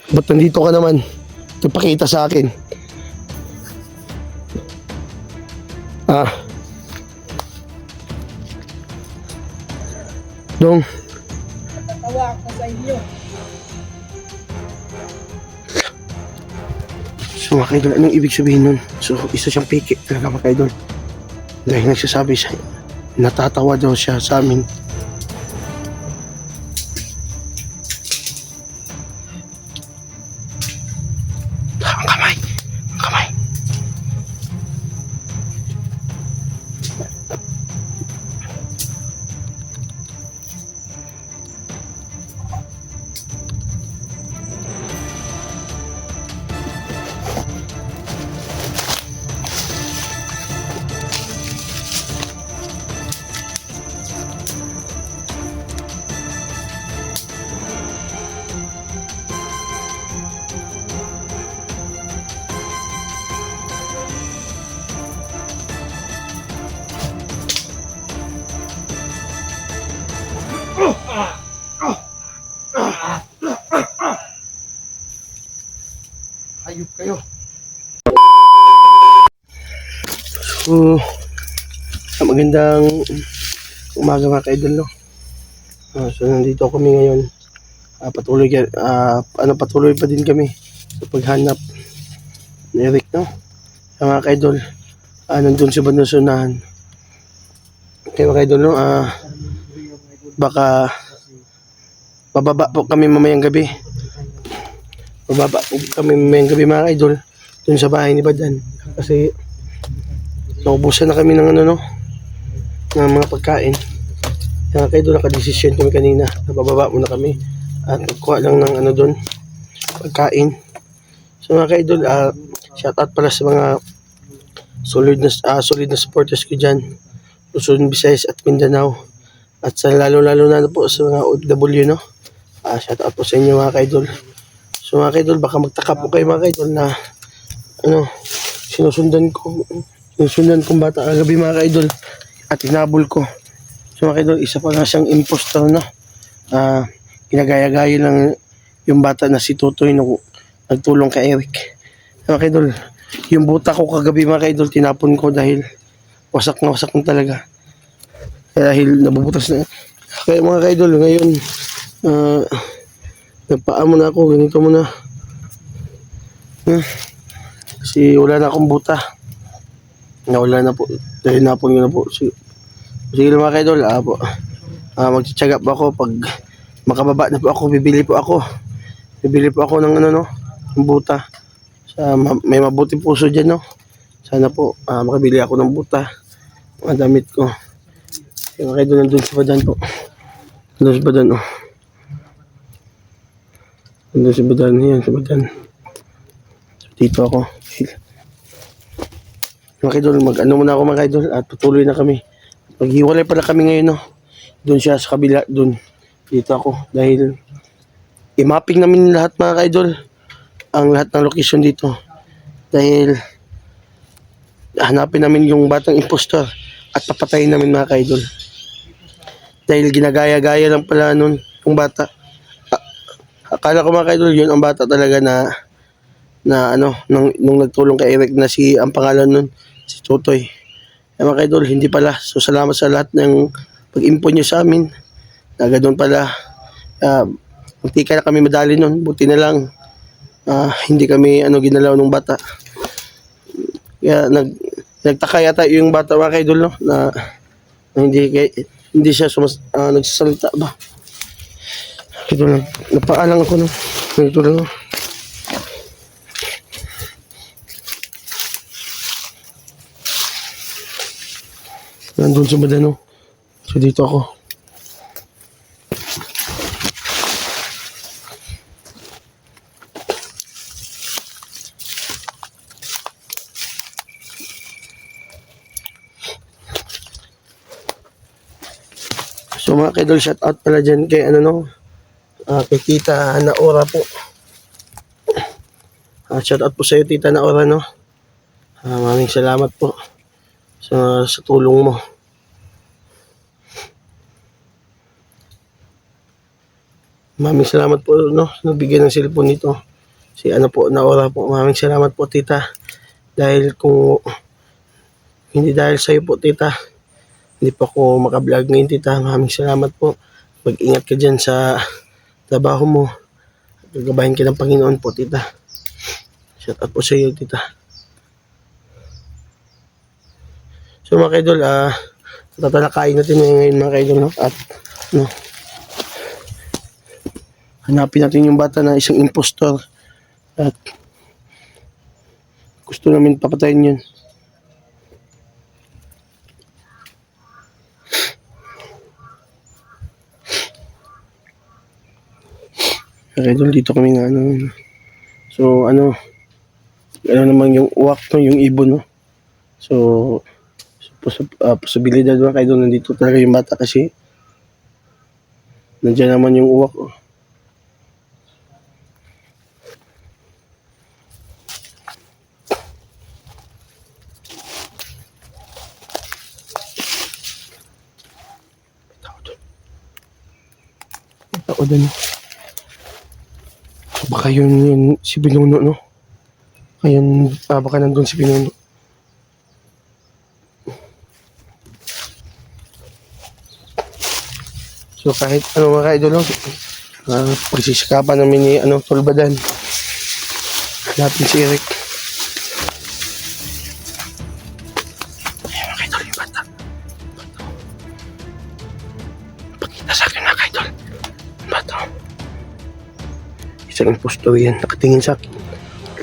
Ba't nandito ka naman? Ipakita sa akin. Ah. Dong. Natawa ako sa inyo. So mga kaidol, anong ibig sabihin nun? So isa siyang piki talaga mga kaidol. Dahil nagsasabi siya, natatawa daw siya sa amin. Ang kamay! Ang kamay! Hayop kayo. So, magandang umaga mga kaidol, no? So, nandito kami ngayon. Patuloy pa din kami sa paghanap ni Eric, no? Mga kaidol, nandun sa bandang sunahan. Kaya mga kaidol, no? Baka pababa po kami mamayang gabi. Bababa po kami mamayang gabi mga idol dun sa bahay ni Badan kasi naubusan na kami ng ng mga pagkain. Kaya idol, nakadesisyon kami kanina na bababa muna kami at magkuha lang ng dun pagkain. So mga idol, shout out pala sa mga solid na supporters ko dyan, Luzon, Visayas at Mindanao, at sa lalo na po sa mga OFW, no? Shout out po sa inyo mga idol. So mga kaidol, baka magtaka po kayo mga kaidol na sinusundan kong bata kagabi mga kaidol at hinabol ko. So mga kaidol, isa pa nga siyang impostor, no? Ginagaya-gaya lang yung bata na si Tutoy nung nagtulong kay Eric. So, mga kaidol, yung buta ko kagabi mga kaidol, tinapon ko dahil wasak na talaga. Dahil nabubutas na. Kaya mga kaidol, ngayon nagpaa muna ako, ganito muna. Kasi wala na akong buta. Nawala na po. Dahil napon ko na po. Sige lang mga kaidol. Magtsatsaga po ako. Pag makababa na po ako, bibili po ako ng ng buta. May mabuti puso dyan, no? Sana po makabili ako ng buta. Mga damit ko. Kaya mga kaidol, nandun sa Badan po. Nandun sa Badan, oh. Nandun si Badan, yan si Badan. Dito ako. Mga kaidol, muna ako mga kaidol at patuloy na kami. Maghiwalay pala kami ngayon, no? Doon siya sa kabila, doon. Dito ako. Dahil i-mapping namin lahat mga kaidol. Ang lahat ng location dito. Dahil hanapin namin yung batang impostor at papatayin namin mga kaidol. Dahil ginagaya-gaya lang pala nun yung bata. Akala ko mga kaidol, yun ang bata talaga na nung nagtulong kay Eric na ang pangalan nun, si Tutoy. Mga kaidol, hindi pala. So salamat sa lahat ng pag-info nyo sa amin. Nagadun pala. Munti ka na kami madali nun. Buti na lang hindi kami ginalaw ng bata. Kaya nagtaka yata yung bata mga kaidol, no? Na hindi siya nagsasalita ba. Ito lang, napaalang ako, no? Ito lang, no? Nandun sa Badan, no? So dito ako. So mga kaidol, shout out pala dyan kay kay Tita Naora po. Shout out po sa iyo Tita Naora, no? Maraming salamat po sa tulong mo. Maraming salamat po, no? Nabigyan ng cellphone nito. Si ano po, Naora po. Maraming salamat po, tita. Dahil kung hindi dahil sa'yo po, tita, hindi pa ako makablog ngayon, tita. Maraming salamat po. Mag-ingat ka dyan sa trabaho mo. Gagabahin ka ng Panginoon po, tita. Shout out po sa iyo, tita. So mga kaidol, tatalakayin natin ngayon mga kaidol, no? At no, hanapin natin yung bata na isang impostor at gusto namin papatayin yun. Mga kaidol, dito kami na ano. So ano naman yung uwak, no, yung ibon, no. So posibilidad mga kaidol, nandito talaga yung bata kasi nandiyan naman yung uwak, oh. May tao dun. Baka yun si Binuno, no? Ayun, baka nandun si Binuno. So kahit ano mga kaidol, pagsisikapan namin ni Tolbadan. Hanapin si Eric. Ay mga kaidol, yung bata. Pakita sa akin mga kaidol. Yung bata. Isang impostor yan. Nakatingin sa akin.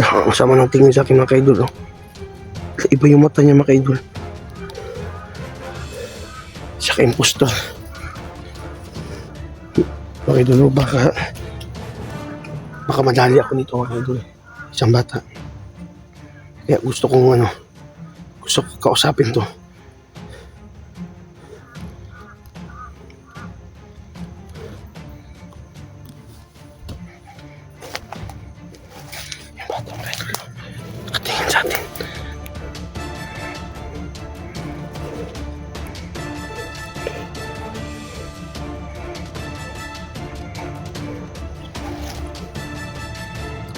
Ang sama ng tingin sa akin mga kaidol. Iba yung mata niya mga kaidol. Siya ka-impostor. Mga idol, baka madali ako nito mga idol. Isang bata. Kaya gusto kong kausapin to. Yung bata mga idol, nakatingin sa atin.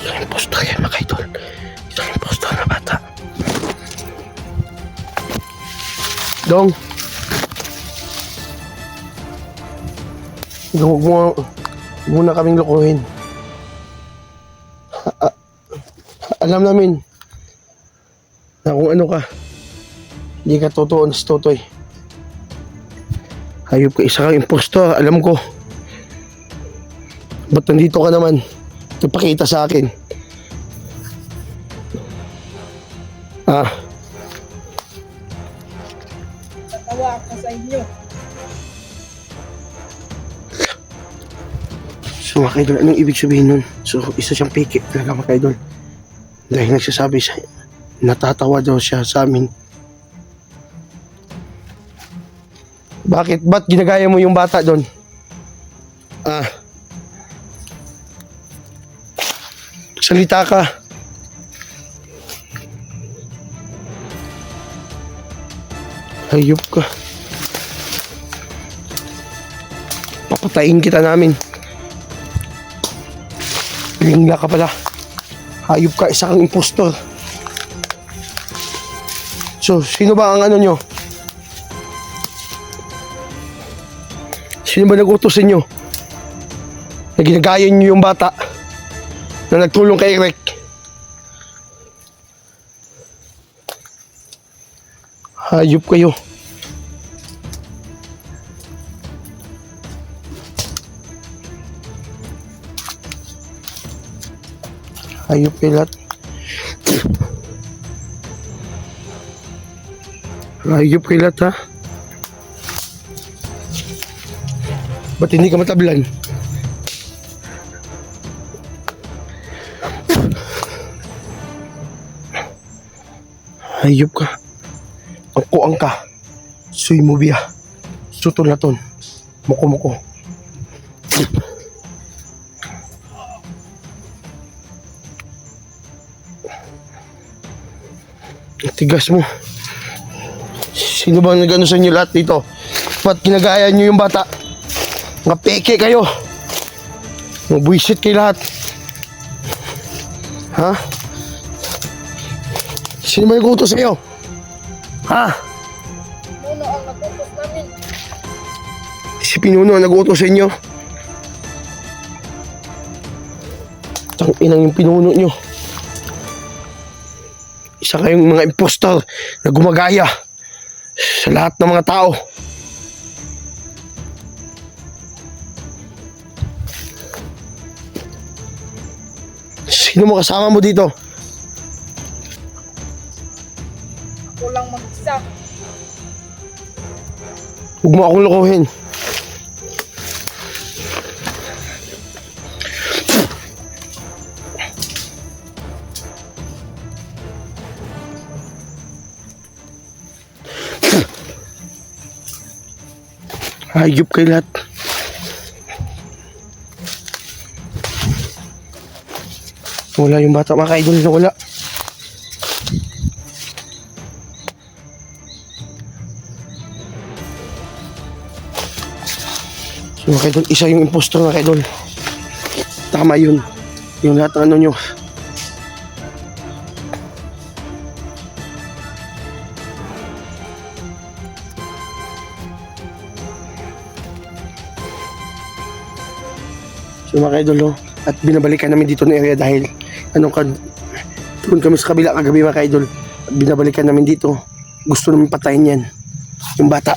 Isang impostor yan mga idol. Isang impostor na bata. Dong, huwag mo na kaming lokohin. Alam namin na kung ano ka, hindi ka totoo na si Totoy. Hayop ka, isa kang impostor, alam ko. Ba't nandito ka naman? Ipakita sa akin. Natawa ako sa inyo. So mga kaidol, anong ibig sabihin nun? So isa siyang peke talaga mga kaidol. Dahil nagsasabi siya, natatawa daw siya sa amin. Bakit? Ba't ginagaya mo yung bata doon? Salita ka. Hayop ka. Papatayin kita namin. Lingga ka pala. Hayop ka, isa kang impostor. So, sino ba ang nyo? Sino ba nag-utos sa inyo? Na ginagaya nyo yung bata na nagtulong kay Eric? Hayop kayo. Hayop kayo lahat. Hayop kayo lahat, ha? Ba't hindi ka matablan? Hayop ka. Ang ka. Suy mo biya. Sutol na ton. Muko-muko. Tigas mo. Sino ba nag-ano sa inyo lahat dito? Ba't ginagaya nyo yung bata? Mga peke kayo. Mga buwisit kayo lahat. Ha? Sino ba nag-utos sa'yo? Ha? Nuno ang nagutos namin. Si Pinuno ang nag-utos sa inyo? Tanginang yung pinuno nyo. Isa kayong mga impostor na gumagaya sa lahat ng mga tao. Sino mo kasama mo dito? Ako lang mag-isa. Huwag mo akong lokohin. Hayop kayo lahat. Wala yung bata, mga ka-idol na wala. So mga ka-idol, isa yung impostor, mga ka-idol. Tama yun. Yung lahat ng ano nyo. So mga ka-idol, at binabalikan namin dito na area dahil doon kami sa kabila kagabi, mga ka-idol, at binabalikan namin dito. Gusto namin patayin yan, yung bata.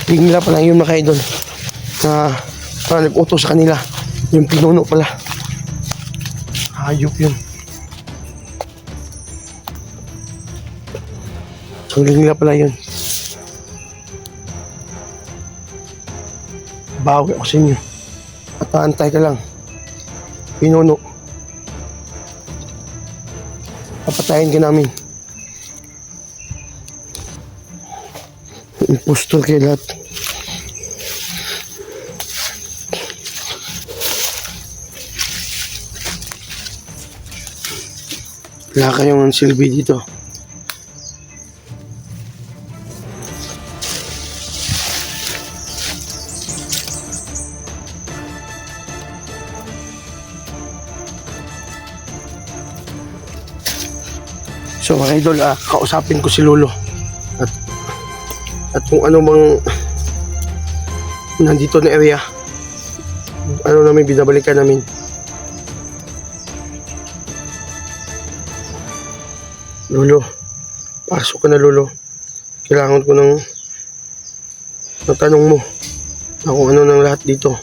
Hindi nila pala yun, mga ka-idol, na nag-utos sa kanila, yung pinuno pala. Hayop yun. So hindi nila pala yun. Bawi ako sa inyo. At paantay ka lang. Pinuno. Papatayin ka namin. Impostor kayo lahat. Wala kayong silbi dito. So mga idol, kausapin ko si Lolo at kung ano bang nandito na area, ano namin binabalikan namin. Lolo, pasok ka na, Lolo. Kailangan ko ng tanong mo na kung ano ng lahat dito,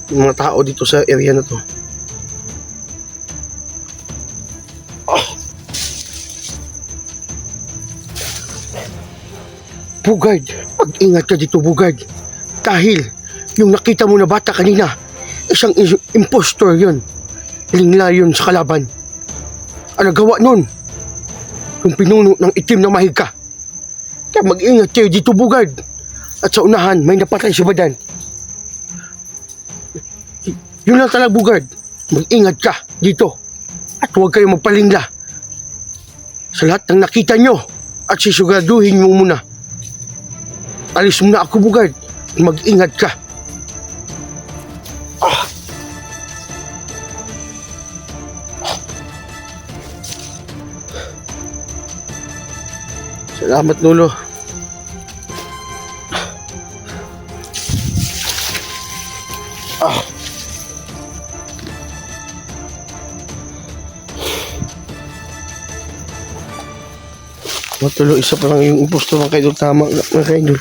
yung mga tao dito sa area na to. Bugard, mag-ingat ka dito, Bugard. Dahil yung nakita mo na bata kanina, isang impostor yun. Lingla yun sa kalaban. Ang nagawa nun, yung pinuno ng itim na mahika. Kaya mag-ingat kayo dito, Bugard. At sa unahan, may napatay si Badan. Yun lang talaga, Bugard. Mag-ingat ka dito. At huwag kayo magpalingla sa lahat ng nakita nyo. At sisuguraduhin mo muna. Alis muna ako, Bugard. Mag-ingat ka. Salamat, Lolo. Matuloy, isa pa lang yung impostor, mga kaidol. Tama, mga kaidol.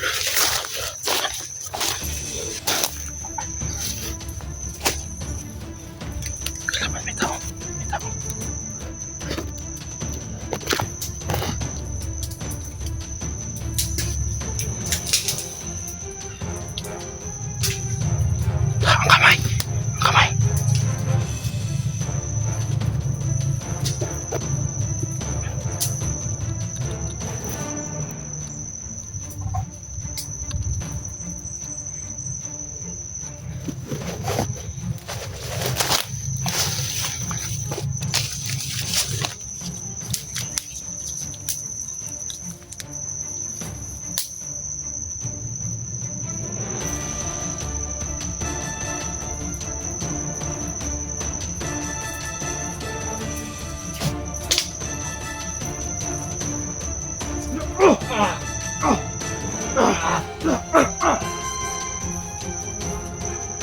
Kailangan may tao. May tao. Ang kamay. Ang kamay.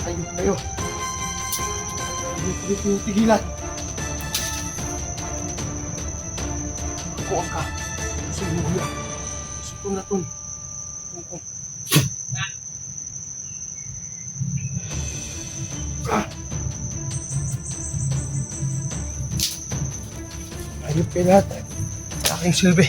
Ayun kayo. Hindi ko rin tinitigilan. Kuha ka. Gusto mo hula. Gusto ko na to. Ayun kayo lahat. Aking silbi.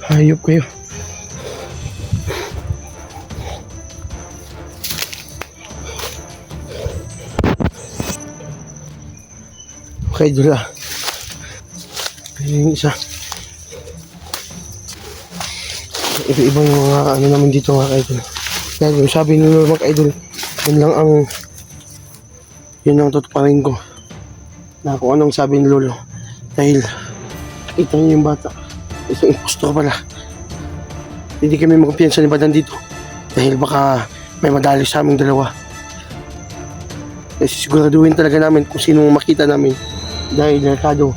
Hayop kayo. Okay, dula. Yung isa. Iba-iba yung mga ano namin dito mga ka-idol. Dahil yung sabi nila mga ka-idol, yun lang ang tutuparin ko. Na kung anong sabi ni Lolo. Dahil nakita niyo yung bata. Isang impostor pala. Hindi kami magkumpiyansa ni Badan dito. Dahil baka may madali sa aming dalawa. Kasi siguraduhin talaga namin kung sino makita namin. Dahil delikado.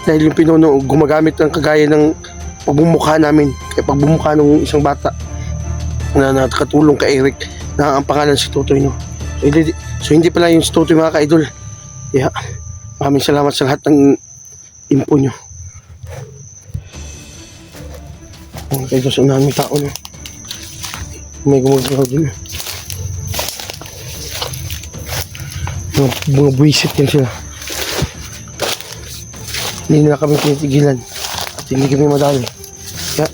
Dahil yung pinuno gumagamit ng kagaya ng pagbumukha namin. Kaya pagbumukha ng isang bata na nakatulong kay Eric na ang pangalan si Tutoy, no? So hindi pala yung si Tutoy mga ka-idol. Kaya maraming salamat sa lahat ng info nyo. Okay, ito sa unahan may tao, no? May gumagawa dun. Mga buwisit yan sila. Hindi na kami tinitigilan at hindi kami madali. Kaya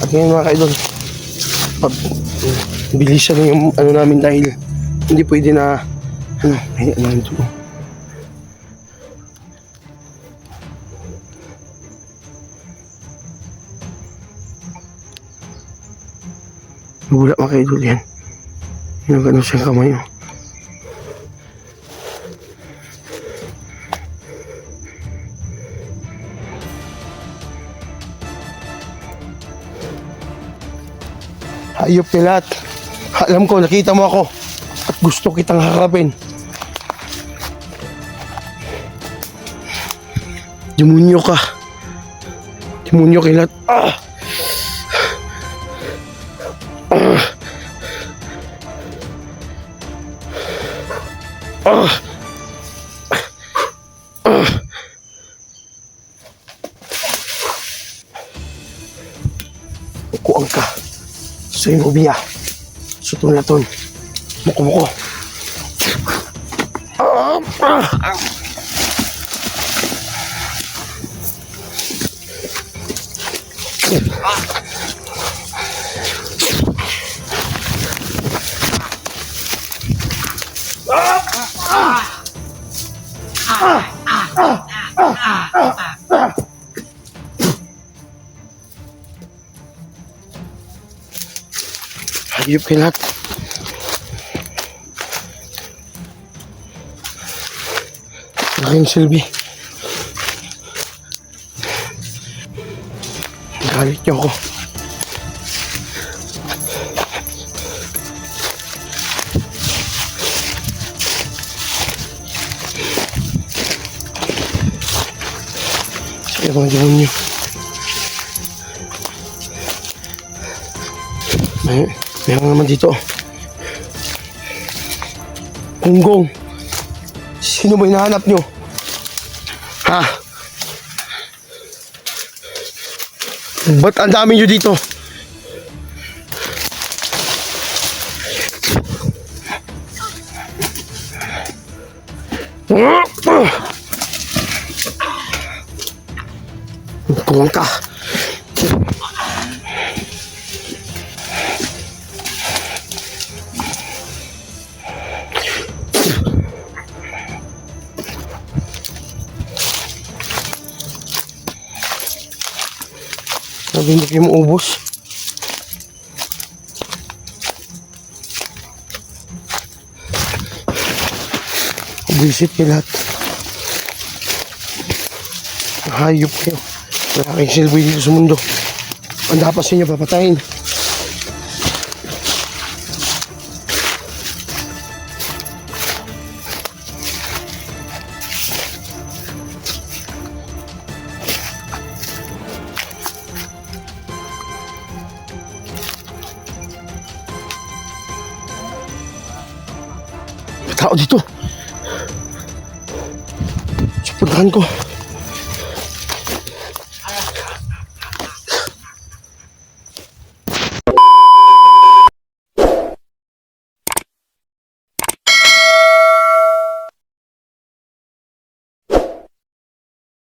at ngayon mga ka-idol, bilisan na yung ano namin dahil hindi pwede na may ano ito. Wala mga ka-idol yan. Yung gano'n siyang kamay. Hayop ka lahat. Alam ko, nakita mo ako at gusto kitang harapin. Demonyo ka. Demonyo ka lahat. Kuang ka. So yung ubiya. Suto na ton. Muko-muko. Hayop kayo lahat. Aking silbi. Galit niyo ako. Sige mga demonyo. Meron naman dito. Gunggong. Sino ba hinahanap nyo? Ha? Ba't ang dami nyo dito? Pulang ka. Sabi hindi kayo maubos. Buisit kayo lahat. Hayop kayo. Wala kayong silbi dito sa mundo. Ang dapat sa inyo papatayin. tao dito. Puntahan ko.